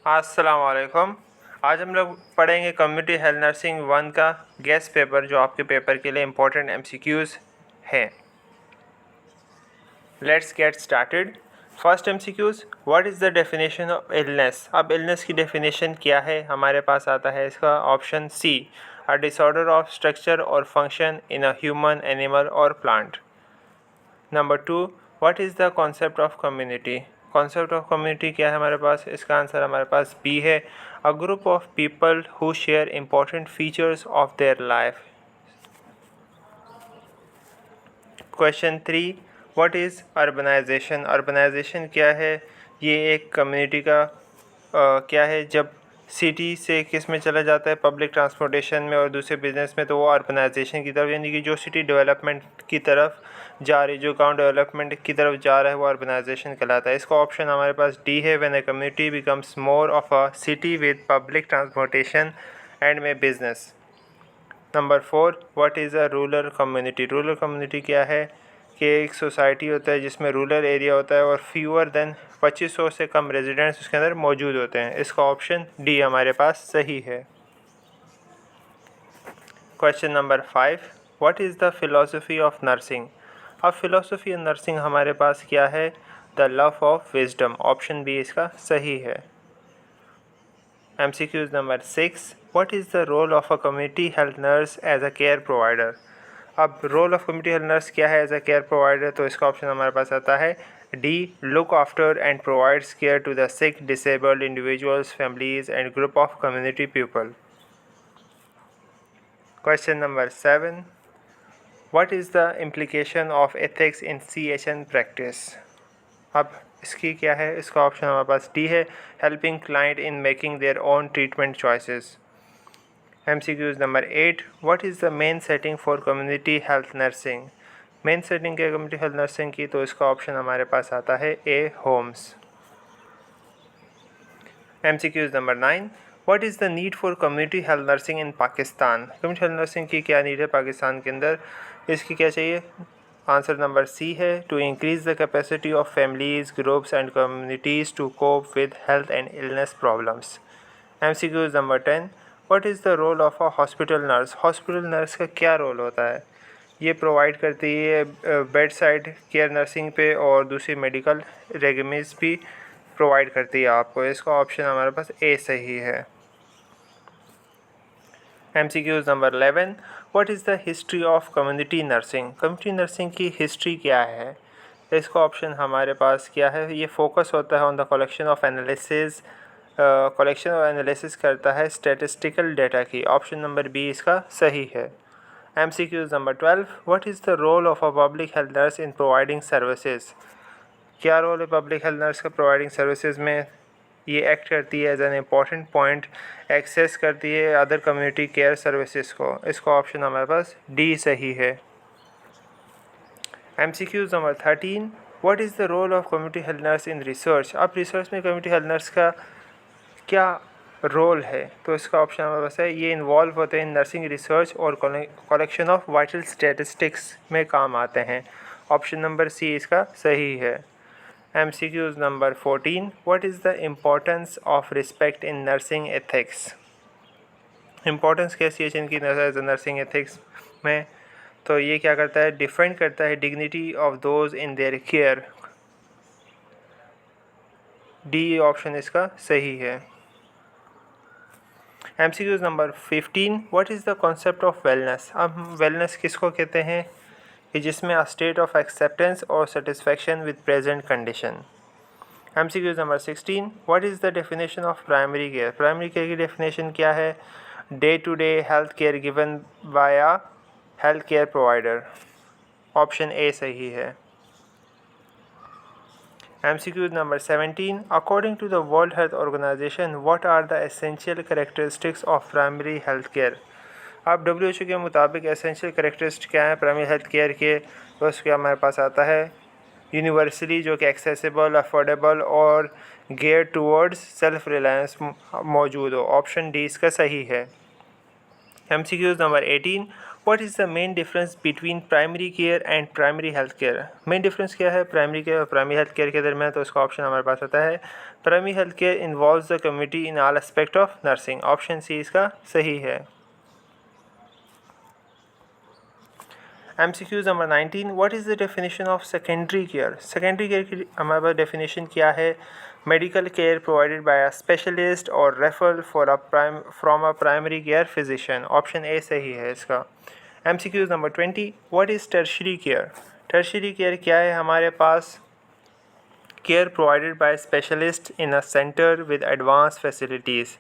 अस्सलाम वालेकुम। आज हम लोग पढ़ेंगे कम्युनिटी हेल्थ नर्सिंग 1 का गेस्ट पेपर, जो आपके पेपर के लिए इम्पोर्टेंट MCQs हैं। Let's get started. First MCQs, what is the definition of illness. अब इलनेस की डेफिनेशन क्या है, हमारे पास आता है इसका option C, a disorder of structure और function in a human, animal और plant. Number 2, what is the concept of community. Concept of community क्या है हमारे पास, इसका आंसर हमारे पास बी है, a group of people who share important features of their life. Question 3, what is urbanisation. Urbanisation क्या है, ये एक कम्युनिटी का क्या है, जब सिटी से किस में चला जाता है, पब्लिक ट्रांसपोर्टेशन में और दूसरे बिजनेस में, तो वो अर्बनाइजेशन की तरफ, यानी कि जो सिटी डेवलपमेंट की तरफ जा रही, जो गांव डेवलपमेंट की तरफ जा रहा है, वो अर्बनाइजेशन कहलाता है। इसका ऑप्शन हमारे पास डी है, when a community becomes more of a city with public transportation and में business. Number 4, what is a rural community. Rural community क्या है कि एक सोसाइटी होता है जिसमें रूरल एरिया होता है और फीवर देन 2500 से कम रेजिडेंट्स उसके अंदर मौजूद होते हैं। इसका ऑप्शन डी हमारे पास सही है। Question number 5, what is the philosophy of nursing. अब फिलॉसफी ऑफ नर्सिंग हमारे पास क्या है, the love of wisdom. Option B इसका सही है। MCQs number 6, what is the role of a community health nurse as a care provider. अब role of community health nurse क्या है एज अ केयर प्रोवाइडर, तो इसका ऑप्शन हमारे पास आता है D, look after and provides care to the sick, disabled individuals, families and group of community people. Question number 7, what is the implication of ethics in CHN practice. अब इसकी क्या है, इसका ऑप्शन हमारे पास डी है, helping client in making their own treatment choices. MCQs number 8, what is the main setting for community health nursing. Main setting क्या है कम्युनिटी हेल्थ नर्सिंग की, तो इसका ऑप्शन हमारे पास आता है A, homes. MCQs number 9, what is the need for community health nursing in Pakistan. Community health nursing की क्या नीड है पाकिस्तान के अंदर, इसकी क्या चाहिए, आंसर नंबर सी है, to increase the capacity of families, groups and communities to cope with health and illness problems. MCQs number 10, what is the role of a hospital nurse. Hospital nurse का क्या role होता है, ये provide करती है bed side care nursing पे और दूसरी मेडिकल रेगमेंट्स भी प्रोवाइड करती है आपको। इसका ऑप्शन हमारे पास ए सही है। MCQs number 11, what is the history of community nursing. Community nursing की हिस्ट्री क्या है, इसका ऑप्शन हमारे पास क्या है, ये फोकस होता है on the collection of analysis, collection और एनालिसिस करता है स्टैटिस्टिकल डेटा की। ऑप्शन नंबर बी इसका सही है। MCQs number 12, what is the role of a public health nurse in providing services. क्या रोल है पब्लिक हेल्थ नर्स का प्रोवाइडिंग सर्विसेज में, ये एक्ट करती है as an important point, access करती है अदर कम्युनिटी केयर सर्विसेज को। इसका ऑप्शन हमारे पास डी सही है। MCQs number 13, what is the role of community health nurse in research. अब रिसर्च में कम्युनिटी हेल्थ नर्स का क्या रोल है, तो इसका ऑप्शन हमारे पास है, ये इन्वॉल्व होते हैं नर्सिंग रिसर्च और कलेक्शन ऑफ वाइटल स्टैटिस्टिक्स में काम आते हैं। ऑप्शन नंबर सी इसका सही है। MCQs number 14, what is the importance of respect in nursing ethics. Importance कैसी है इनकी नर्सिंग एथिक्स में, तो ये क्या करता है, डिफेंड करता है dignity of those in their care. D option इसका सही है। MCQs number 15, what is the concept of wellness. अब वेलनेस किसको कहते हैं, कि जिसमें अ स्टेट ऑफ एक्सेप्टेंस और satisfaction with present condition. MCQs number 16, what is the definition of primary care. Primary care की डेफिनेशन क्या है, day to day health care given by a health care provider. Option A सही है। MCQs number 17, according to the world health organisation what are the essential characteristics of primary health care. अब WHO के मुताबिक essential characteristic क्या है primary health care के, तो उसके हमारे पास आता है यूनिवर्सली, जो कि एक्सेसिबल, अफोर्डेबल और गेयर टूवर्ड्स सेल्फ रिलायंस मौजूद हो। ऑप्शन डी इसका सही है। MCQs number 18, what is the main difference between primary care and primary health care? Main difference क्या है प्राइमरी केयर और प्राइमरी हेल्थ केयर के दरमियान? तो इसका ऑप्शन हमारे पास होता है primary health care involves the community in all aspect of nursing. Option C इसका सही है। MCQs number 19, what is the definition of secondary care? Secondary care की हमारे पास डेफिनेशन क्या है? Medical care provided by a specialist और referral for from a primary care physician. Option A सही है इसका। MCQs number 20, what is tertiary care? Tertiary care क्या है हमारे पास? Care provided by specialist in a centre with advance facilities.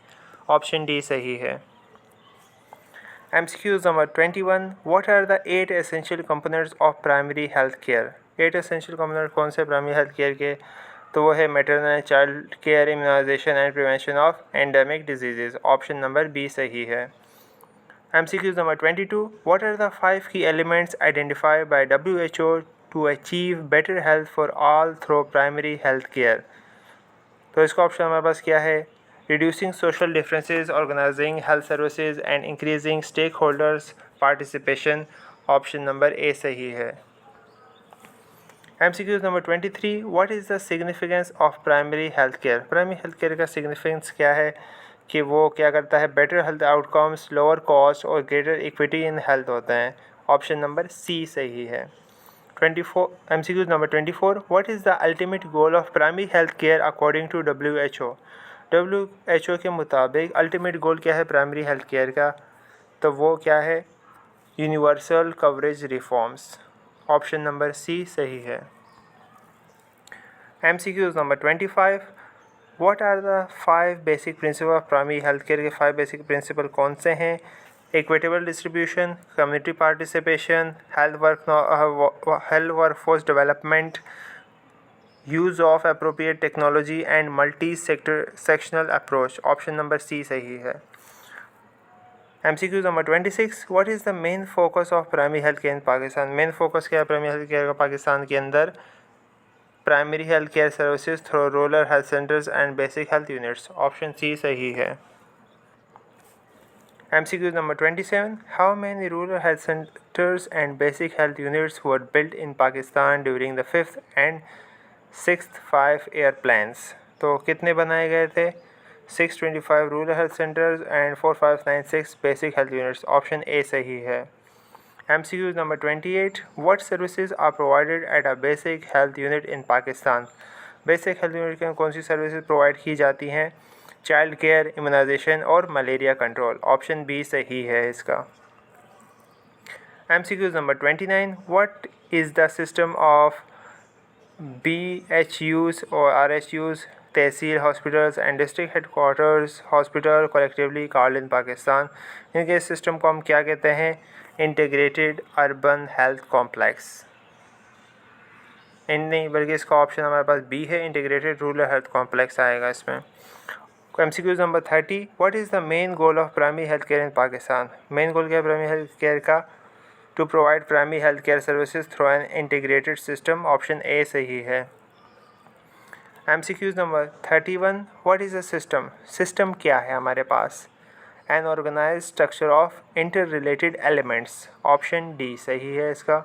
Option D सही है। MCQs number 21, what are the 8 essential components of primary health care? 8 essential components कौन से primary health care के? तो वो है maternal and child care, immunisation and prevention of endemic diseases. Option number B सही है। MCQs number 22, what are the 5 key elements identified by WHO to achieve better health for all through primary health care? तो इसका option हमारे पास क्या है? Reducing social differences, organizing health services and increasing stakeholders participation। Option number A सही है। MCQs number 23, what is the significance of primary health care? Primary health care का significance क्या है कि वो क्या करता है? Better health outcomes, lower cost और ग्रेटर इक्विटी इन हेल्थ होते हैं। ऑप्शन नंबर सी सही है। 24 MCQs number 24, what is the ultimate goal of primary health care according to WHO? WHO के मुताबिक अल्टीमेट गोल क्या है प्राइमरी हेल्थ केयर का? तो वो क्या है? Universal coverage reforms. Option number C सही है। MCQs number 25, what are the 5 basic principle of primary health care के 5 बेसिक प्रिंसिपल कौन से हैं? Equitable distribution, community participation, health workforce development, use of appropriate technology and multi sectional approach. Option number C सही है। MCQ number 26, what is the main focus of primary health care in Pakistan? Main focus क्या है primary health care का पाकिस्तान के अंदर? Primary health care services through rural health centres and basic health units. Option C सही है। MCQ number 27, how many rural health centres and basic health units were built in Pakistan during the 5th and 6th 5-year plans? तो कितने बनाए गए थे? 625 rural health centres and 4596 basic health units. Option A सही है। MCQ number 28, what services are provided at a basic health unit in Pakistan? Basic health unit के कौन सी सर्विसेज प्रोवाइड की जाती हैं? चाइल्ड केयर, इम्यूनाइजेशन और मलेरिया कंट्रोल। ऑप्शन बी सही है इसका। MCQ number 29, what is the system of BHUs और RHUs, tehsil hospitals and district headquarters hospital collectively called in Pakistan? इनके सिस्टम को हम क्या कहते हैं? Integrated urban health complex. इन नहीं बल्कि इसका ऑप्शन हमारे पास बी है, इंटीग्रेटेड रूरल हेल्थ कॉम्प्लेक्स आएगा इसमें। MCQ number 30, what is the main goal of primary health care in Pakistan? Main goal क्या है प्राइमरी हेल्थ केयर का? To provide primary health care services through an integrated system. Option A सही है। MCQ number 31, what is a system? System क्या है हमारे पास? An organise structure of inter related elements. Option D सही है इसका।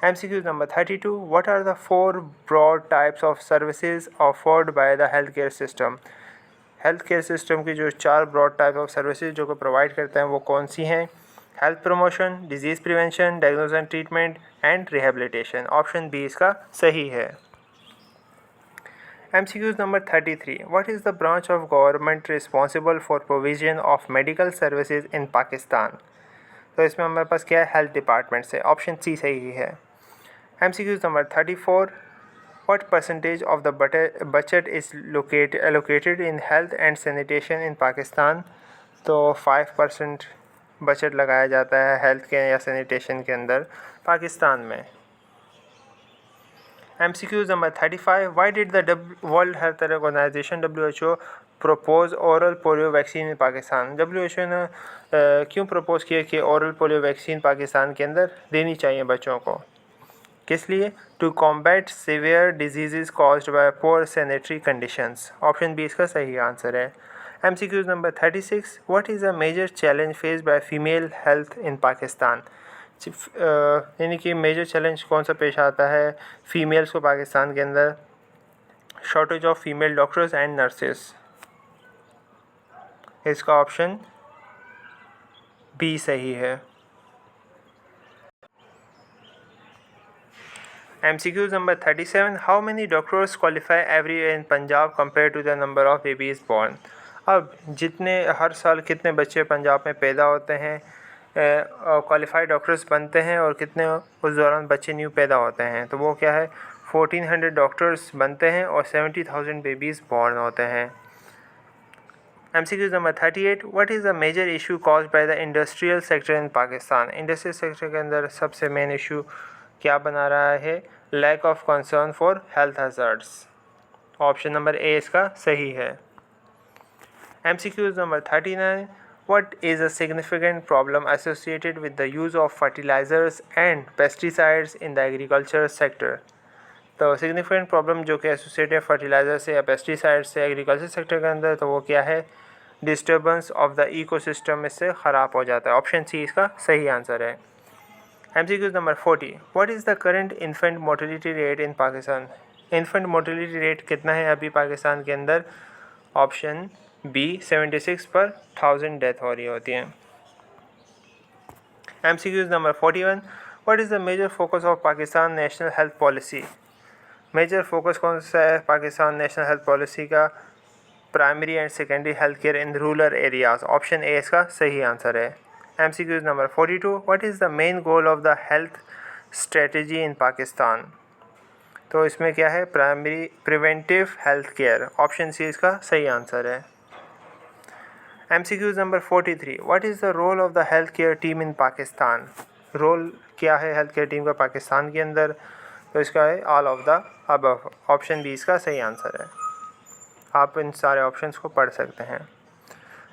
MCQ number 32, what are the 4 broad types of services offered by the health care system? Health care system की जो 4 broad type of services जो को provide करते हैं वो कौन सी हैं? Health promotion, disease prevention, diagnosis and treatment and rehabilitation. Option B इसका सही है। MCQ number 33, what is the branch of government responsible for provision of medical services in Pakistan? तो इसमें हमारे पास क्या है? हेल्थ डिपार्टमेंट से। ऑप्शन सी सही है। MCQ number 34, what percentage of the budget is allocated in health and sanitation in Pakistan? तो 5% बजट लगाया जाता है हेल्थ के या सैनिटेशन के अंदर पाकिस्तान में। MCQ number 35, why did the world health organisation WHO propose oral polio vaccine in Pakistan? WHO ने क्यों प्रपोज किया कि ओरल पोलियो वैक्सीन पाकिस्तान के अंदर देनी चाहिए बच्चों को? किस लिए? To combat severe disease caused by poor sanitary conditions. Option B इसका सही आंसर है। MCQ number 36, what is a major challenge faced by female health in Pakistan? यानी कि मेजर चैलेंज कौन सा पेश आता है फीमेल्स को पाकिस्तान के अंदर? Shortage of female doctors and nurses. इसका ऑप्शन बी सही है। MCQs number 37. How many doctors qualify every year in Punjab compared to the number of babies born? अब जितने हर साल कितने बच्चे पंजाब में पैदा होते हैं, क्वालिफाइड डॉक्टर्स बनते हैं, और कितने उस दौरान बच्चे न्यू पैदा होते हैं? तो वो क्या है, 1400 डॉक्टर्स बनते हैं और 70,000 बेबीज़ बॉर्न होते हैं। MCQs number 38. What is the major issue caused by the industrial sector in Pakistan? Industrial sector के अंदर सबसे मेन इशू क्या बना रहा है? Lack of concern for health hazards. Option number A इसका सही है। MCQs number 39. What is a significant problem associated with the use of fertilizers and pesticides in the agriculture sector? तो सिग्निफिकेंट प्रॉब्लम जो कि एसोसिएटेड फर्टिलाइज़र से या pesticide से agriculture sector के अंदर, तो वो क्या है? डिस्टर्बेंस ऑफ द इकोसिस्टम इससे ख़राब हो जाता है। ऑप्शन सी इसका सही आंसर है। MCQs number 40. What is the current infant mortality rate in Pakistan? Infant mortality rate कितना है अभी पाकिस्तान के अंदर? ऑप्शन बी 76 पर 1000 डेथ हो रही होती हैं। MCQs number 41. What is the major focus of Pakistan national health policy? Major focus कौन सा है पाकिस्तान नेशनल हेल्थ पॉलिसी का? Primary and secondary health care in rural areas. Option A इसका सही आंसर है। MCQs number 42. What is the main goal of the health strategy in Pakistan? तो इसमें क्या है? Primary preventive health care. Option C इसका सही आंसर है। MCQs number 43. What is the role of the health care team in Pakistan? Role क्या है health care team का पाकिस्तान के अंदर? तो इसका है all of the above. Option B इसका सही आंसर है। आप इन सारे ऑप्शंस को पढ़ सकते हैं।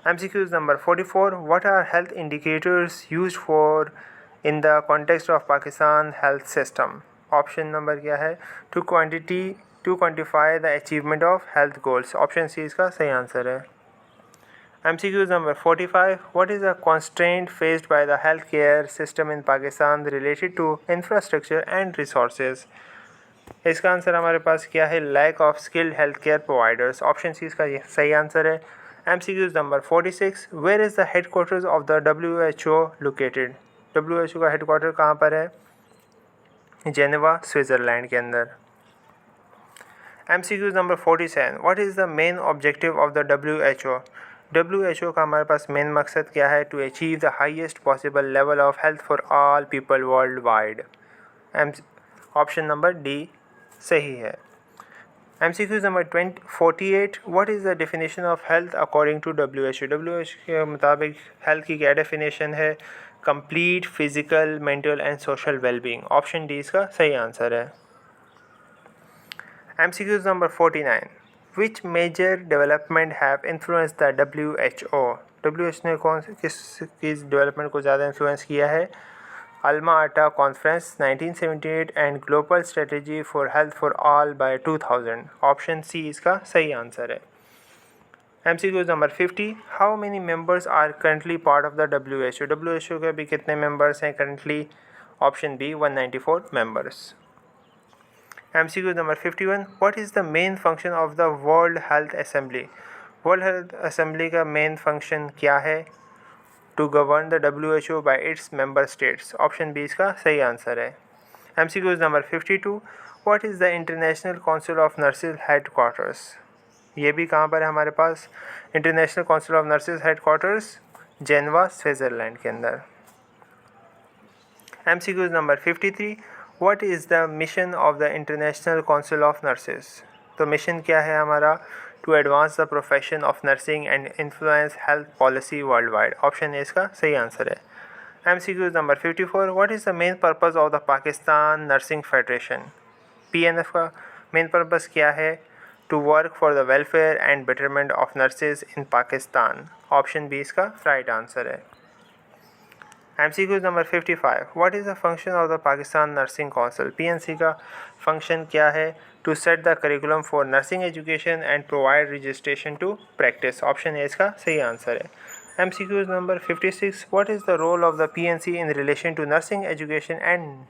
MCQs number 44. What are health indicators used for in the context of Pakistan health system? Option number क्या है? To quantify the achievement of health goals. Option C इसका सही आंसर है। MCQs number 45. What is the constraint faced by the healthcare system in Pakistan related to infrastructure and resources? इसका answer हमारे पास क्या है? Lack of skilled health care providers. Option C इसका सही आंसर है। MCQs number 46. Where is the headquarters of the WHO located? WHO का headquarter कहाँ पर है? जेनेवा स्विट्ज़रलैंड के अंदर। MCQs number 47. What is the main objective of the WHO? WHO का हमारे पास मेन मकसद क्या है? To achieve the highest possible level of health for all people worldwide. Option number D सही है। MCQs number 48. What is the definition of health according to WHO? WHO के मुताबिक हेल्थ की क्या डेफिनेशन है? Complete physical mental and social wellbeing. Option D इसका सही answer है। MCQs number 49. Which major development have influenced the WHO? WHO ने किस डेवलपमेंट को ज़्यादा इन्फ्लुएंस किया है? Alma Ata conference 1978 and global strategy for health for all by 2000। Option C इसका सही आंसर है। MCQs number 50. How many members are currently part of the WHO? WHO के भी कितने मेंबर्स हैं currently? Option B 194 members. MCQ number 51. What is the main function of the World Health Assembly? World Health Assembly का main function क्या है? To govern the WHO by its member states. Option B इसका सही answer है। MCQs number 52. What is the International Council of Nurses Headquarters? ये भी कहाँ पर है हमारे पास? International council of Nurses headquarters Geneva Switzerland के अंदर। MCQs number 53. What is the mission of the International Council of Nurses? तो मिशन क्या है हमारा? To advance the profession of nursing and influence health policy worldwide. Option A इसका सही answer है। MCQs number 54. What is the main purpose of the Pakistan Nursing Federation? PNF का main purpose क्या है? To work for the welfare and betterment of nurses in Pakistan. Option B इसका right answer है। MCQs number 55. What is the function of the Pakistan Nursing Council? PNC का function क्या है? To set the curriculum for nursing education and provide registration to practice. Option A इसका सही answer है। MCQs number 56. What is the role of the PNC in relation to nursing education and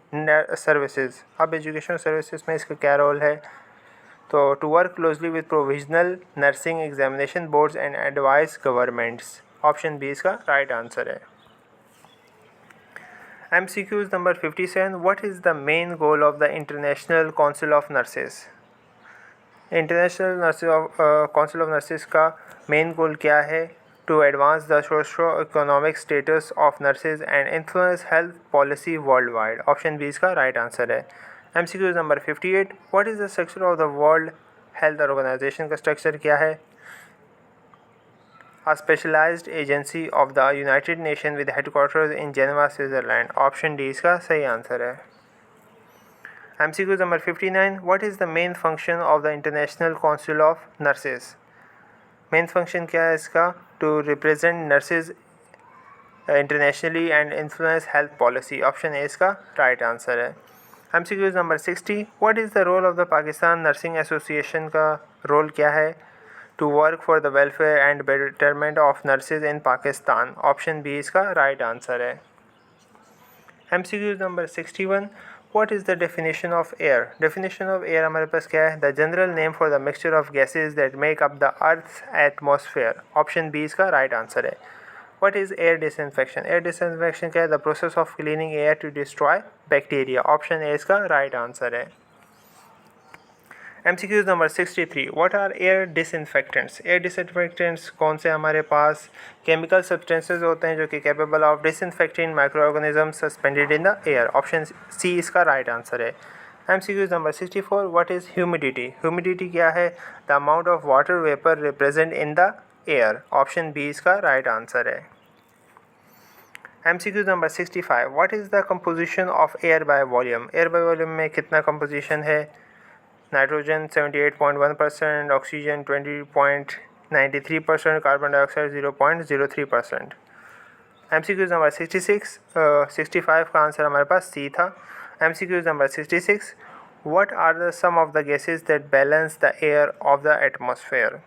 services? अब education services में इसका क्या role है? तो to work closely with provisional nursing examination boards and advise governments. Option B इसका right answer है. MCQs number 57. What is the main goal of the International Council of Nurses? International council of nurses का main goal क्या है? To advance the socio economic status of nurses and influence health policy worldwide. Option B इसका right answer है. MCQ number 58. What is the structure of the world health organisation का structure क्या है? A specialized agency of the United Nations with headquarters in Geneva, Switzerland. Option D इसका सही answer है. MCQ number 59. What is the main function of the International Council of Nurses? Main function क्या है इसका? To represent nurses internationally and influence health policy. Option A इसका right answer है. MCQ number 60. What is the role of the Pakistan nursing association का role क्या है? To work for the welfare and betterment of nurses in Pakistan. Option B इसका right answer है. MCQ नंबर 61. What is the definition of air? Definition of air हमारे पास क्या है? The general name for the mixture of gases that make up the Earth's atmosphere. Option B इसका right answer है. What is air disinfection? Air disinfection क्या है? The process of cleaning air to destroy bacteria. Option A इसका right answer है. MCQ number 63. What are air disinfectants? Air disinfectants कौन से हमारे पास chemical substances होते हैं जो कि capable of disinfecting micro organism suspended in the air. Option C इसका राइट आंसर है. MCQ number 64. What is humidity? Humidity क्या है? The amount of water vapour represent in the air. Option B इसका right answer है. MCQ number 65. What is the composition of air by volume? Air by volume में कितना composition है? Nitrogen 78.1%, oxygen 20.93%, carbon dioxide 0.03%. MCQ number 65 का answer हमारे पास C था. MCQ number 66. What are the sum of the gases that balance the air of the atmosphere?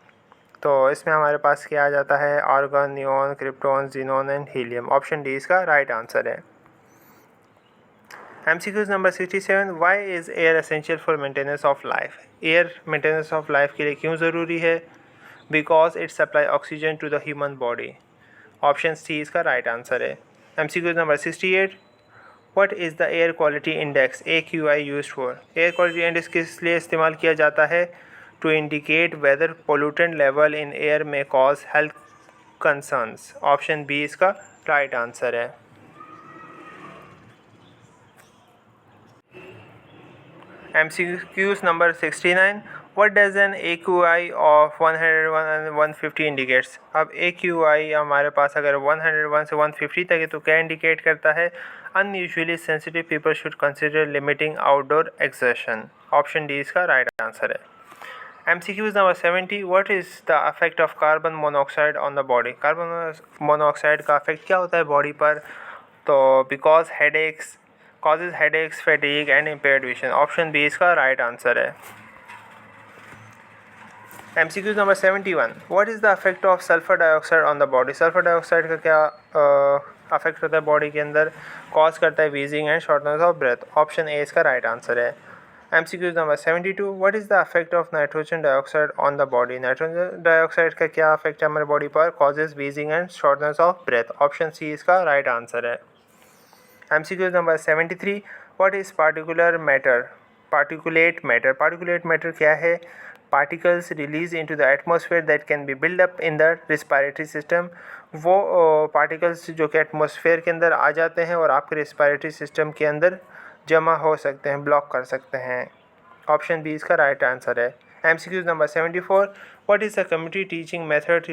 तो इसमें हमारे पास क्या आ जाता है? Argon, neon, krypton, xenon and helium. Option D इसका राइट आंसर है. MCQ number 67. Why is air essential for maintenance of life? Air maintenance of life के लिए क्यों ज़रूरी है? Because it supply oxygen to the human body. Option C इसका right answer है. MCQ number 68. What is the air quality index AQI used for? Air quality index किस लिए इस्तेमाल किया जाता है? To indicate whether pollutant level in air में cause health concerns. Option B इसका राइट आंसर है. MCQs number 69. What does an AQI of 101 and 150 indicates? अब AQI हमारे पास अगर 101 से 150 तक है तो क्या इंडिकेट करता है? Unusually sensitive people should consider limiting outdoor exertion. Option D इसका राइट आंसर है. MCQs number 70. What is the effect of carbon monoxide on the body? Carbon monoxide का इफेक्ट क्या होता है बॉडी पर? तो because headaches causes headaches, fatigue and impaired vision. Option B इसका right answer है. MCQ number 71. What is the effect of sulphur dioxide on the body? Sulphur dioxide का क्या अफेक्ट होता है बॉडी के अंदर? कॉज करता है wheezing and shortness of breath. Option A इसका राइट आंसर है. MCQ number 72. What is the effect of nitrogen dioxide on the body? Nitrogen dioxide का क्या इफेक्ट है हमारे बॉडी पर? Causes wheezing and shortness of breath. Option C इसका right answer है. MCQ number 73. What is particular matter? Particulate matter. Particulate matter क्या है? Particles release into the atmosphere that can be build up in the respiratory system. वो particles जो कि atmosphere के अंदर आ जाते हैं और आपके रिस्पायरेटरी सिस्टम के अंदर जमा हो सकते हैं, ब्लॉक कर सकते हैं. ऑप्शन बी इसका राइट आंसर है. MCQ number 74. What is the community teaching method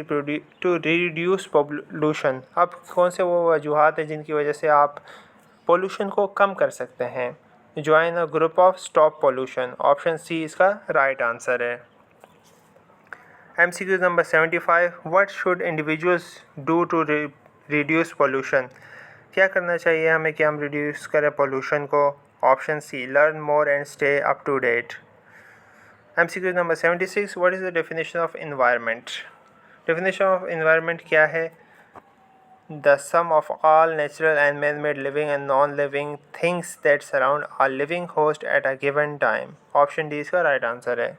to reduce pollution? अब कौन से वो वजूहत हैं जिनकी वजह से आप पोल्यूशन को कम कर सकते हैं? Join a group of stop pollution. Option C इसका राइट आंसर है. MCQ number 75. What should individuals do to reduce pollution? क्या करना चाहिए हमें कि हम रिड्यूस करें पोल्यूशन को? Option C learn more and stay up to date. MCQ number 76. What is the definition of environment? Definition of environment क्या है? the sum of all natural and man-made living and non-living things that surround a living host at a given time. Option D इसका right answer है.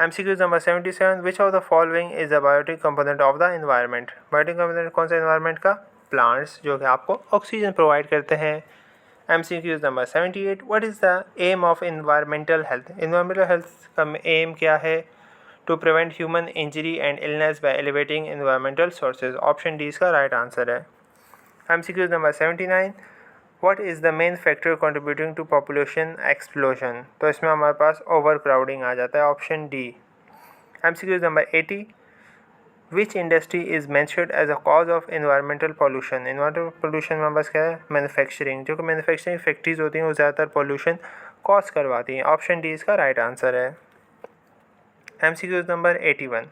MCQ number 77. Which of the following is the biotic component of the environment. Biotic component कौन सा environment का? Plants, जो कि आपको oxygen provide करते हैं. MCQ number 78. What is the aim of environmental health. Environmental health का एम क्या है? To prevent human injury and illness by elevating environmental sources. Option D इसका राइट आंसर है. MCQ number 79. What is the main factor contributing to population explosion. तो इसमें हमारे पास overcrowding आ जाता है. Option D. MCQ number 80. Which industry is mentioned as a cause of environmental pollution. Environmental pollution में बस क्या है? मैन्युफैक्चरिंग. जो कि मैन्युफैक्चरिंग फैक्ट्रीज होती हैं वो ज़्यादातर पोल्यूशन कॉज करवाती हैं. ऑप्शन डी इसका राइट आंसर है. MCQ number 81.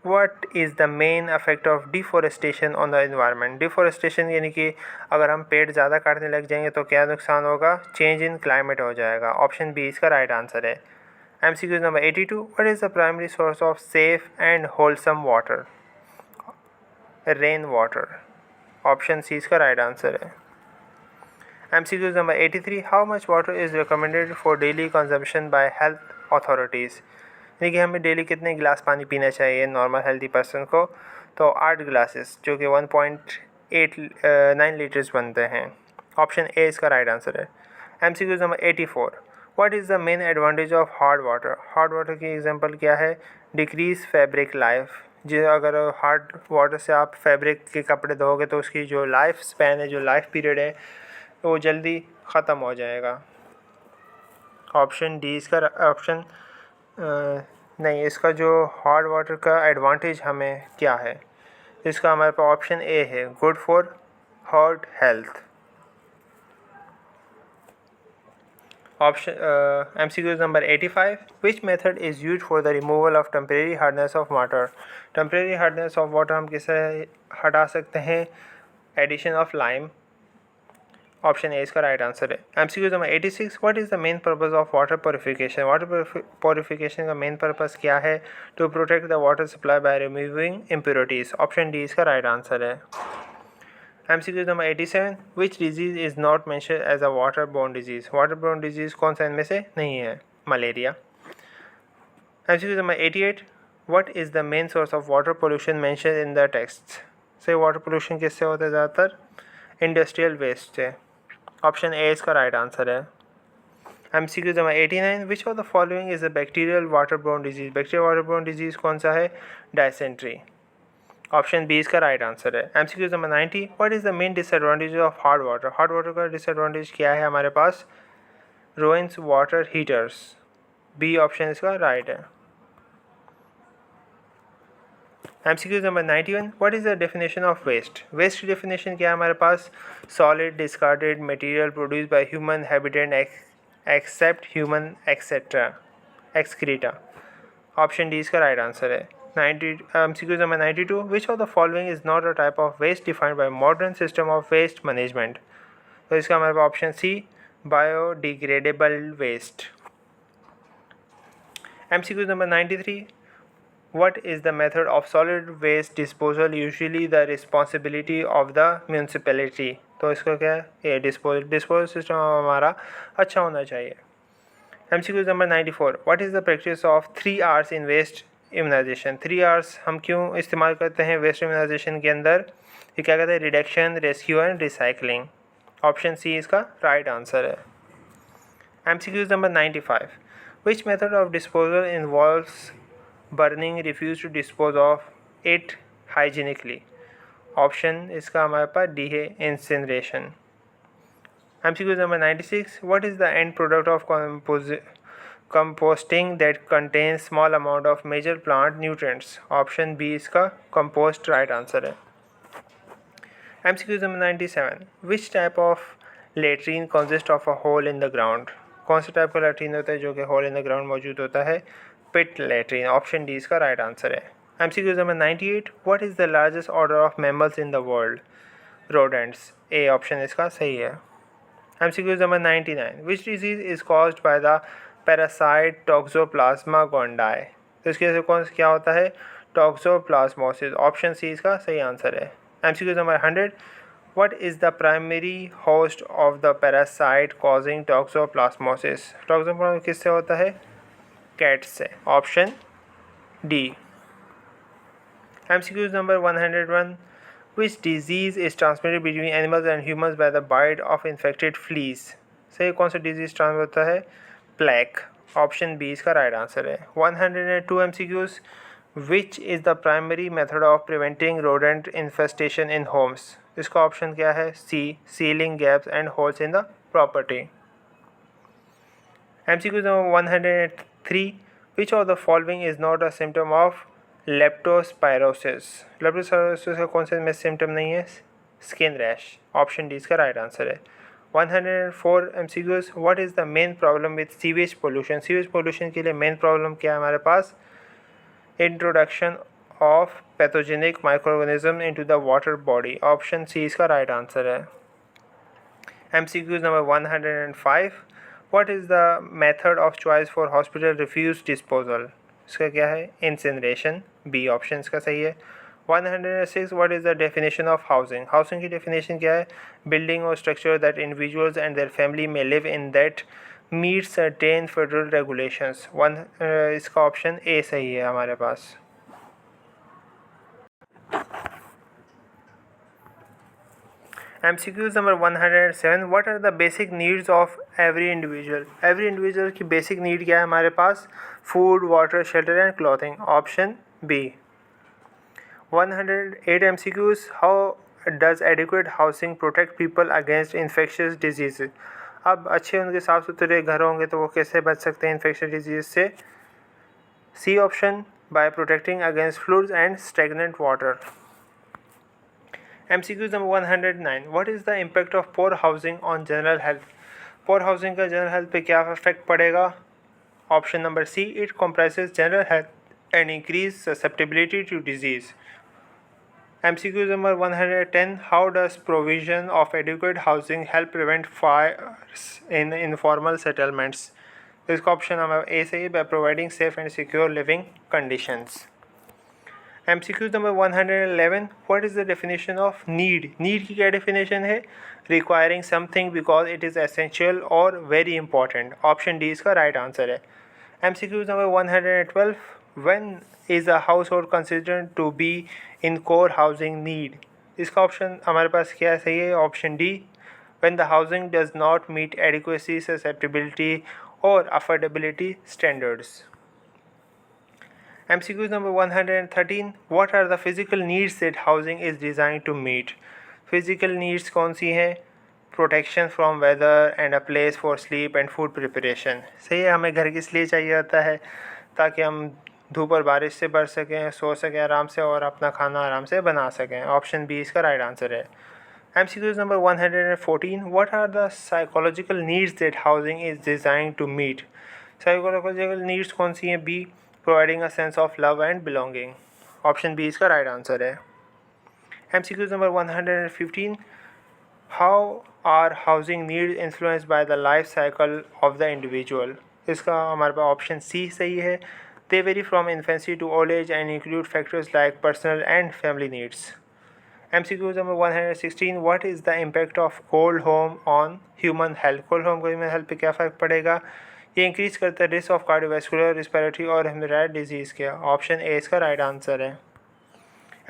What is the main effect of deforestation on the environment. Deforestation यानी कि अगर हम पेड़ ज़्यादा काटने लग जाएंगे तो क्या नुकसान होगा? चेंज इन क्लाइमेट हो जाएगा. ऑप्शन बी इसका राइट आंसर है. MCQ number 82. What is the primary source of safe and wholesome water. Rain water. Option C इसका राइट आंसर है. MCQ number 83. How much water is recommended for daily consumption by health authorities. यानी कि हमें daily कितने गिलास पानी पीना चाहिए नॉर्मल हेल्दी पर्सन को. तो 8 गिलासेस, जो कि 1.89 लीटर्स बनते हैं. ऑप्शन ए इसका राइट आंसर है. MCQ number 84. What is the main advantage of hard water. Hard water की एग्जांपल क्या है? Decrease fabric life. जो अगर हार्ड वाटर से आप फैब्रिक के कपड़े धोगे तो उसकी जो लाइफ स्पैन है, जो लाइफ पीरियड है, वो जल्दी ख़त्म हो जाएगा. ऑप्शन डी इसका ऑप्शन नहीं, इसका जो हार्ड वाटर का एडवांटेज हमें क्या है, इसका हमारे पास ऑप्शन ए है, good for heart health. Option MCQ number 85. Which method is use for the removal of temporary hardness of water. Temporary hardness of water हम किससे हटा सकते हैं? Addition of lime. Option A इसका राइट आंसर है. MCQ number 86. What is the main purpose of water purification. Water purification का main purpose क्या है? To protect the water supply by removing impurities. Option D इसका right answer है. MCQ number 87. Which disease is not mentioned as a water borne disease. Water borne disease कौन सा इनमें से नहीं है? Malaria. MCQ number 88. What is the main source of water pollution mentioned in the text. से water pollution किससे होता है? ज़्यादातर इंडस्ट्रियल वेस्ट से. ऑप्शन ए इसका राइट आंसर है. MCQ number 89. Which of the following is a bacterial water borne disease. Bacterial water borne disease कौन सा है? डायसेंट्री. ऑप्शन बी इसका राइट आंसर है. MCQ number 90. What is the main disadvantage of hard water. Hard water का disadvantage क्या है हमारे पास? Ruins water heaters. B option इसका राइट है. MCQ number 91. What is the definition of waste. Waste की डेफिनेशन क्या है हमारे पास? Solid discarded material produce by human habitat except human etcetera excreta. Option D इसका राइट आंसर है. MCQ number 92. Which of the following is not a type of waste defined by modern system of waste management. तो इसका हमारे पास option C, biodegradable waste. MCQ number 93. What is the method of solid waste disposal usually the responsibility of the municipality. तो इसको क्या है? ये disposal system हमारा अच्छा होना चाहिए. MCQ number 94. What is the practice of 3 R's in waste immunization. 3 R's हम क्यों इस्तेमाल करते हैं वेस्ट इम्यूनाइजेशन के अंदर? ये क्या कहते हैं? Reduction, rescue and recycling. Option C इसका राइट आंसर है. MCQ number 95. Which method of disposal involves burning refuse to dispose of it hygienically. Option इसका हमारे पास डी है, incineration. MCQ number 96. What is the end product of composting that contains small amount of major plant nutrients. Option B इसका compost right answer है. MCQ number 97. Which type of latrine consists of a hole in the ground. कौन सा type का latrine होता है जो कि whole in the ground मौजूद होता है? Pit latrine. ऑप्शन डी इसका राइट आंसर है. MCQ number 98. What is the largest order of mammals in the world. Rodents. A option इसका सही है. MCQ number 99. Which disease is caused by the parasite Toxoplasma gondii. तो इसके से कौन क्या होता है? टॉक्सोप्लाज्मोसिस. ऑप्शन सी इसका सही आंसर है. MCQ number 100. What is the primary host of the parasite causing toxoplasmosis? Toxoplasmosis किससे होता है? कैट से. Option D. MCQ number 101. Which disease is transmitted between animals and humans by the bite of infected fleas? सही कौन सा disease transfer होता है? Plague. Option B इसका राइट आंसर है. 102 MCQs. Which is the primary method of preventing rodent infestation in homes? इसका option क्या है? C. Sealing gaps and holes in the property. MCQ number 103. Which of the following is not a symptom of leptospirosis? Leptospirosis का कौन सा में symptom नहीं है? Skin rash. Option D इसका राइट आंसर है. 104 MCQs. What is the main problem with sewage pollution? Sewage pollution के लिए मेन प्रॉब्लम क्या है हमारे पास? Introduction of pathogenic microorganism into the water body. Option C इसका राइट आंसर है. MCQs number 105. What is the method of choice for hospital refuse disposal? इसका क्या है? इंसिनरेशन. बी ऑप्शन इसका सही है. 106. What is the definition of housing? Housing की definition क्या है? बिल्डिंग और structure that individuals and their family में live in that meet certain federal regulations. इसका ऑप्शन ए सही है हमारे पास. MCQs number 107. What are the basic needs of every individual? Every individual की basic need क्या है हमारे पास? Food, water, shelter and clothing. Option B. 108 MCQs. How does adequate housing protect people against infectious diseases? अब अच्छे उनके साफ़ सुथरे घर होंगे तो वो कैसे बच सकते हैं इन्फेक्शियस डिजीज से? C option. by protecting against floods and stagnant water. MCQ number 109. What is the impact of poor housing on general health? Poor housing का general health पे क्या effect पड़ेगा? Option number C. It compresses general health and increase susceptibility to disease. MCQ number 110. How does provision of adequate housing help prevent fires in informal settlements? इसका option number A सही है. by providing safe and secure living conditions. MCQ number 111. What is the definition of need? Need की क्या definition है? Requiring something because it is essential or very important. Option D इसका right answer है. MCQ number 112. When is a household considered to be in core housing need? इसका option हमारे पास क्या सही है? Option D. When the housing does not meet adequacy, susceptibility or affordability standards. MCQ number 113. What are the physical needs that housing is designed to meet? Physical needs कौन सी हैं? Protection from weather and a place for sleep and food preparation. सही है, हमें घर किस लिए चाहिए होता है? ताकि हम धूप और बारिश से बच सकें, सो सकें आराम से और अपना खाना आराम से बना सकें. ऑप्शन बी इसका राइट आंसर है. MCQ number 114. What are the psychological needs that housing is designed to meet? Psychological needs कौन सी हैं? B. Providing a sense of love and belonging. Option B इसका right answer है. MCQ number 115. How are housing needs influenced by the life cycle of the individual? इसका हमारे पास option C सही है. They vary from infancy to old age and include factors like personal and family needs. MCQ number 116. What is the impact of cold home on human health? Cold home को human health पे क्या फ़र्क पड़ेगा? ये increase करता है risk of cardiovascular, respiratory और haemorrhagic disease के. ऑप्शन ए इसका राइट आंसर है.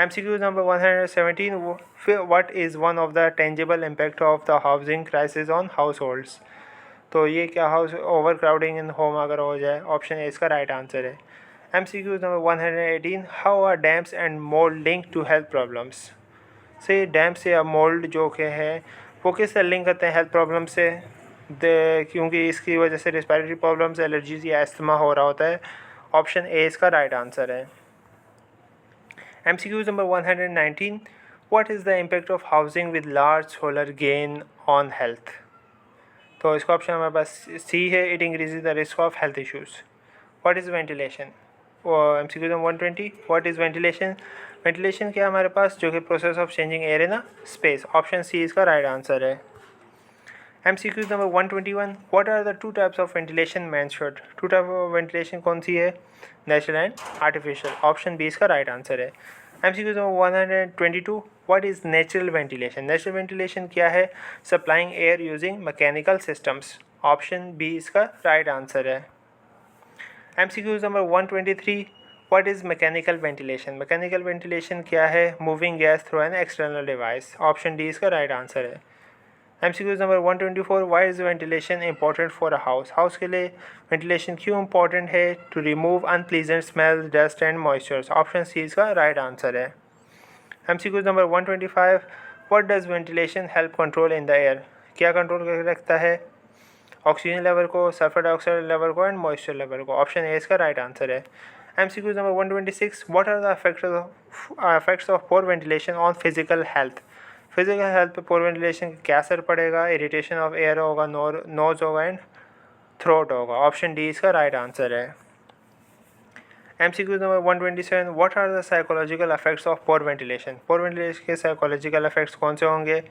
MCQ number 117. What is one of the tangible impact of the housing crisis on households? तो ये क्या हाउस ओवर क्राउडिंग इन होम अगर हो जाए. ऑप्शन ए इसका राइट आंसर है. MCQ number 118. How are damps and mold linked to health problems? से डैम्प या मोल्ड जो के हैं वो किससे लिंक करते हैं हेल्थ प्रॉब्लम से? क्योंकि इसकी वजह से रिस्पिरेटरी प्रॉब्लम्स, एलर्जीज या एस्थमा हो रहा होता है. ऑप्शन ए इसका राइट आंसर है. MCQ number 119. What is the impact of housing with large solar gain on health? तो इसका ऑप्शन हमारे पास सी है. It increases the risk of health issues. What is ventilation? MCQ number 120. What is ventilation? Ventilation क्या हमारे पास? जो कि process of changing air in a space. Option C इसका राइट आंसर है. MCQ number 121. What are the two types of ventilation mentioned? Two type of ventilation कौन सी है? Natural and artificial. Option B इसका राइट आंसर है. MCQ number 122 what is natural ventilation? Natural ventilation क्या है? Supplying air using mechanical systems. Option B इसका right answer है। MCQ number 123 what is mechanical ventilation? Mechanical ventilation क्या है? Moving gas through an external device. Option D इसका right answer है। MCQ number 124 why is ventilation important for a house? House के लिए ventilation क्यों important है? To remove unpleasant smell, dust and moistures. Option C इसका right answer है। MCQ number 125 what does ventilation help control in the air? क्या control करके रखता है? ऑक्सीजन लेवल को, सल्फर डाइऑक्साइड लेवल को एंड मॉइस्चर लेवल को। ऑप्शन ए इसका राइट आंसर है। MCQ number 126 what are the effects of poor ventilation on physical health? Physical health पे पोर वेंटिलेशन का क्या असर पड़ेगा? इरिटेशन ऑफ एयर होगा, नोज होगा एंड थ्रोट होगा। ऑप्शन डी इसका राइट आंसर है। MCQ number 127 what are the psychological effects of poor ventilation? Poor ventilation के साइकोलॉजिकल इफेक्ट्स कौन से होंगे?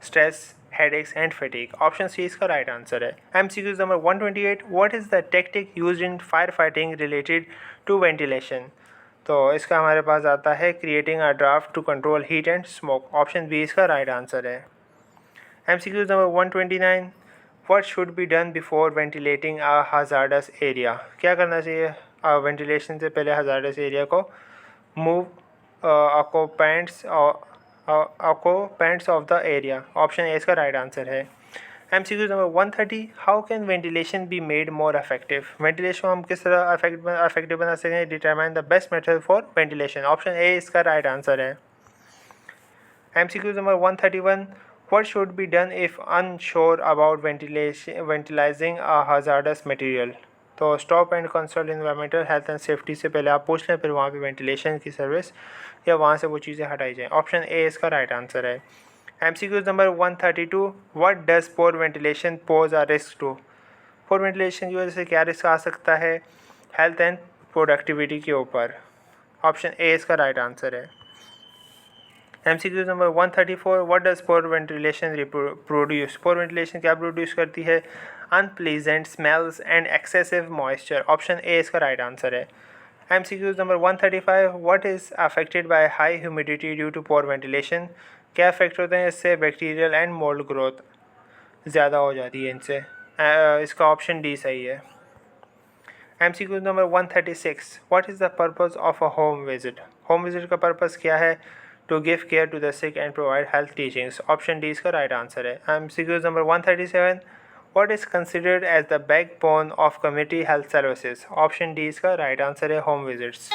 Stress, headaches and fatigue. Option C इसका राइट आंसर है। MCQ number 128 what is the technique used in fire fighting related to ventilation? तो इसका हमारे पास आता है creating a draught to control heat and smoke. Option B इसका right answer है। MCQ number 129 what should be done before ventilating a hazardous area? क्या करना चाहिए वेंटिलेशन से पहले हजार्डस एरिया को? Move occupants of the area. Option A इसका right answer है। MCQ number 130 how can ventilation be made more effective? Ventilation को हम किस तरह इफेक्टिव बना सकते हैं? Determine the best method for ventilation. Option A इसका राइट आंसर है। MCQ number 131 what should be done if unsure about ventilizing a hazardous material? तो stop and consult environmental health and safety से पहले आप पूछ लें, फिर वहाँ पे वेंटिलेशन की सर्विस या वहाँ से वो चीज़ें हटाई जाएँ। ऑप्शन ए इसका राइट आंसर है। MCQ number 132 what does poor ventilation pose a risk to? Poor ventilation की वजह से क्या रिस्क आ सकता है हेल्थ एंड प्रोडक्टिविटी के ऊपर? ऑप्शन ए इसका राइट आंसर है। MCQ number 134 what does poor ventilation produce? Poor ventilation क्या प्रोड्यूस करती है? Unpleasant smells and excessive moisture. Option A इसका राइट आंसर है। MCQ number 135 what is affected by high humidity due to poor ventilation? क्या effect होते हैं इससे? Bacterial and mould growth ज़्यादा हो जाती है इनसे। इसका ऑप्शन डी सही है। MCQ number 136 what is the purpose of a home visit? Home visit का पर्पज़ क्या है? To give care to the sick and provide health teachings. Option D इसका राइट आंसर है। MCQ number 137 what is considered as the backbone of community health services? Option D इसका right answer है, home visits.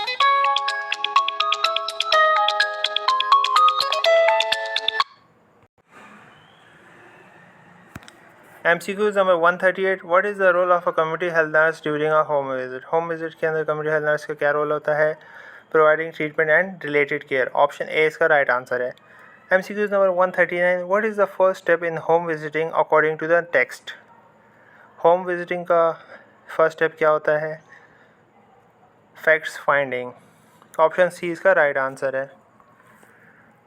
MCQ number 138 what is the role of a community health nurse during a home visit? Home visit के अंदर community health nurse का क्या role होता है? Providing treatment and related care. Option A इसका right answer है। MCQ number 139 what is the first step in home visiting according to the text? Home visiting का first step क्या होता है? Facts finding. ऑप्शन सी इसका right answer है।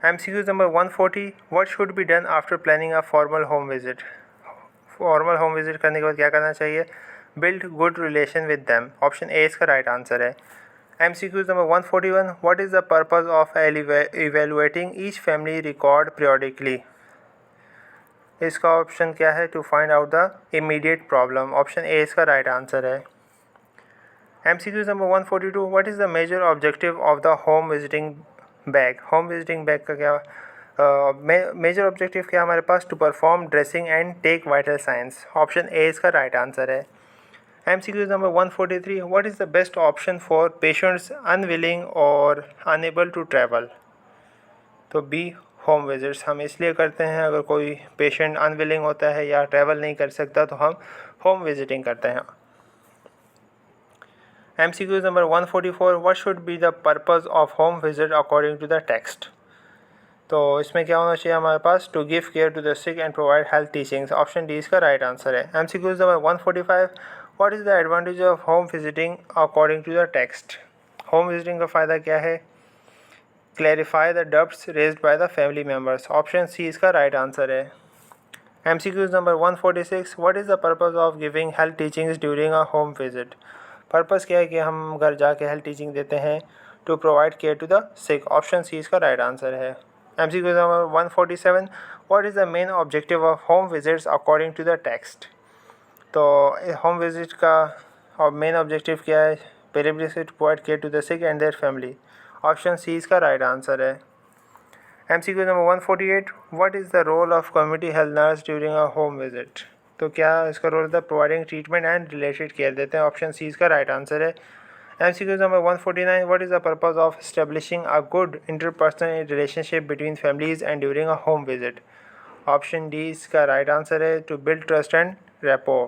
MCQ number 140 what should be done after planning a formal home visit? Formal home visit करने के बाद क्या करना चाहिए? Build good relation with them. Option A इसका राइट आंसर है। MCQ number 141 what is the purpose of evaluating each family record periodically? इसका option क्या है? To find out the immediate problem. Option A इसका राइट आंसर है। MCQ number 142 what is the major objective of the home visiting bag? Home visiting bag का क्या major objective क्या हमारे पास? To perform dressing and take vital signs. Option A इसका right answer है। MCQ number 143 what is the best option for patients unwilling और unable to travel? तो B home visits हम इसलिए करते हैं, अगर कोई पेशेंट अनविलिंग होता है या ट्रैवल नहीं कर सकता तो हम होम विजिटिंग करते हैं। MCQ number 144 what should be the purpose of home visit according to the text? तो इसमें क्या होना चाहिए हमारे पास? To give care to the sick and provide health teachings. Option D इसका राइट आंसर है। MCQ number 145 what is the advantage of home visiting according to the text? Home visiting का फ़ायदा क्या है? Clarify the doubts raised by the family members. Option C इसका right answer है। MCQ number 146 what is the purpose of giving health teachings during a home visit? Purpose क्या है कि हम घर जाके हेल्थ टीचिंग देते हैं? to provide care to the sick. Option C इसका right answer है. MCQ number 147. What is the main objective of home visits according to the text? तो होम विजिट का मेन ऑब्जेक्टिव क्या है? पहले visit provide care to the sick and their family. Option C इसका right answer है. MCQ number 148. What is the role of community health nurse during a home visit? तो क्या इसका role होता है? Providing treatment and related care देते हैं. Option C इसका राइट आंसर है. MCQ number 149. What is the purpose of establishing a good interpersonal relationship between families and during a home visit? Option D इसका right answer है. To build trust and rapport.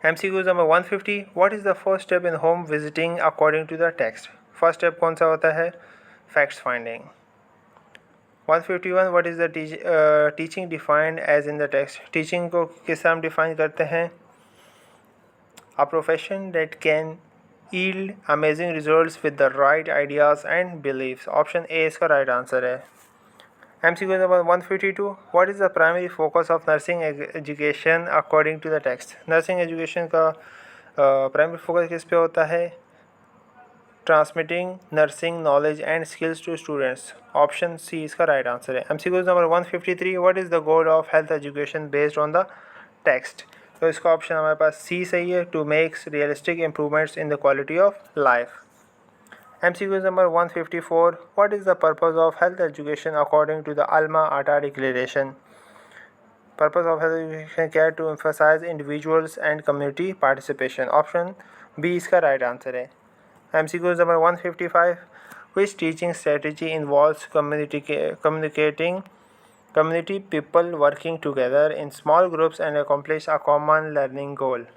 MCQ number 150. What is the first step in home visiting according to the text? First step कौन सा होता है? Facts finding. 151. What is the teaching defined as in the text? Teaching को किस तरह हम define करते हैं? A profession that can yield amazing results with the right ideas and beliefs. Option A इसका राइट आंसर है. MCQ number 152. What is the primary focus of nursing education according to the text? Nursing education का primary focus किस पे होता है? Transmitting nursing knowledge and skills to students. Option C इसका right answer है. MCQ number 153. What is the goal of health education based on the text? तो इसका option हमारे पास सी सही है. To makes realistic improvements in the quality of life. MCQ number 154. What is the purpose of health education according to the Alma Ata Declaration? Purpose of health education क्या है? To emphasize individuals and community participation. Option B इसका right answer है. MCQ number 155. Which teaching strategy involves communicating community people working together in small groups and accomplish a common learning goal?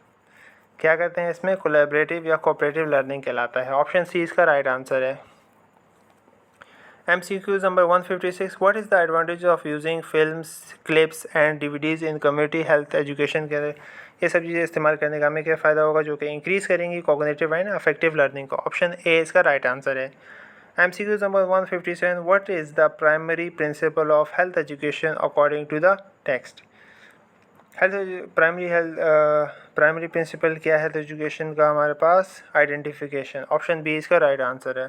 क्या कहते हैं इसमें? Collaborative या cooperative learning कहलाता है. Option C इसका राइट आंसर है. MCQ number 156. What is the advantage of using films clips and DVDs in community health education के? ये सब चीज़ें इस्तेमाल करने का हमें क्या फ़ायदा होगा जो कि इंक्रीज़ करेंगी कॉग्निटिव एंड अफेक्टिव लर्निंग को. ऑप्शन ए इसका राइट आंसर है. MCQ number 157. What is the primary principle of health education according to the text? Primary principle क्या है हेल्थ एजुकेशन का? हमारे पास आइडेंटिफिकेशन. ऑप्शन बी इसका राइट आंसर है.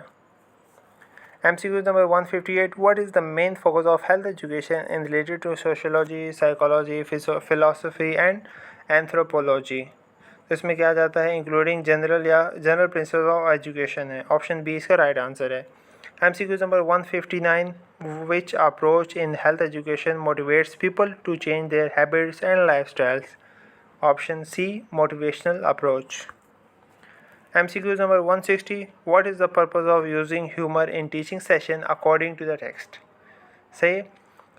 MCQ number 158. What is the main focus of health education in related to sociology, psychology, philosophy and anthropology? तो इसमें क्या जाता है? Including general principle of education है. ऑप्शन बी इसका राइट आंसर है. MCQ number 159. Which approach in health education motivates people to change their habits and lifestyles? Option C motivational approach. MCQ number 160. What is the purpose of using humor in teaching session according to the text? सही.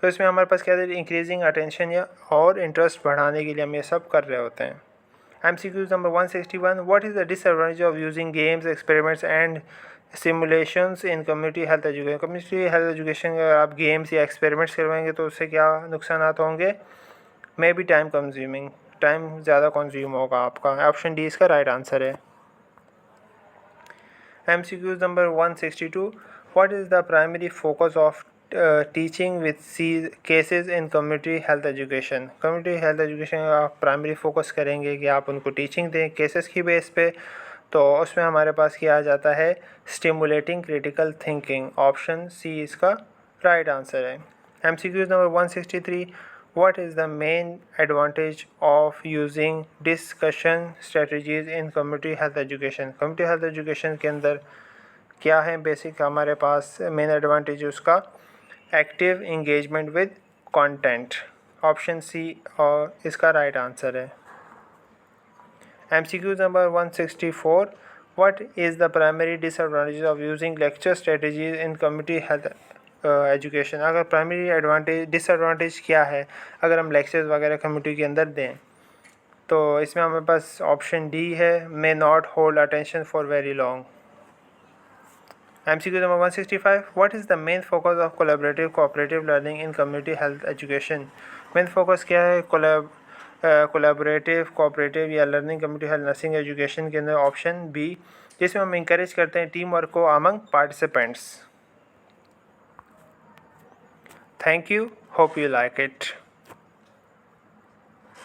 तो इसमें हमारे पास क्या है? Increasing attention या और interest बढ़ाने के लिए हम ये सब कर रहे होते हैं. MCQ number 161. What is the disadvantage of using games, experiments and simulations in community health education? Community health education अगर आप गेम्स या एक्सपेरिमेंट्स करवाएंगे तो उससे क्या नुकसान होंगे? May be time consuming. Time ज़्यादा कंज्यूम होगा आपका. ऑप्शन डी इसका राइट आंसर है. MCQ number 162. What is the primary focus of teaching with cases in community health education? Community health education का आप प्राइमरी फोकस करेंगे कि आप उनको टीचिंग दें केसेस की बेस पे. तो उसमें हमारे पास क्या आ जाता है? Stimulating critical thinking. Option C इसका राइट आंसर है. MCQ number 163. What is the main advantage of using discussion strategies in community health education? Community health education के अंदर क्या है बेसिक हमारे पास मेन एडवांटेज उसका? Active engagement with content. Option C और इसका राइट आंसर है. MCQ number 164. What is the primary disadvantage of using lecture strategies in community health education? अगर प्राइमरी डिसएडवांटेज क्या है अगर हम लेक्चर्स वगैरह कम्युनिटी के अंदर दें? तो इसमें हमारे पास ऑप्शन डी है. May not hold attention for very long. MCQ number 165. What is the main focus of collaborative cooperative learning in community health education? Main focus क्या है कोलैबोरेटिव कोऑपरेटिव या learning community health nursing education के अंदर? Option B जिसमें हम encourage करते हैं team work को among participants. Thank you. Hope you like it.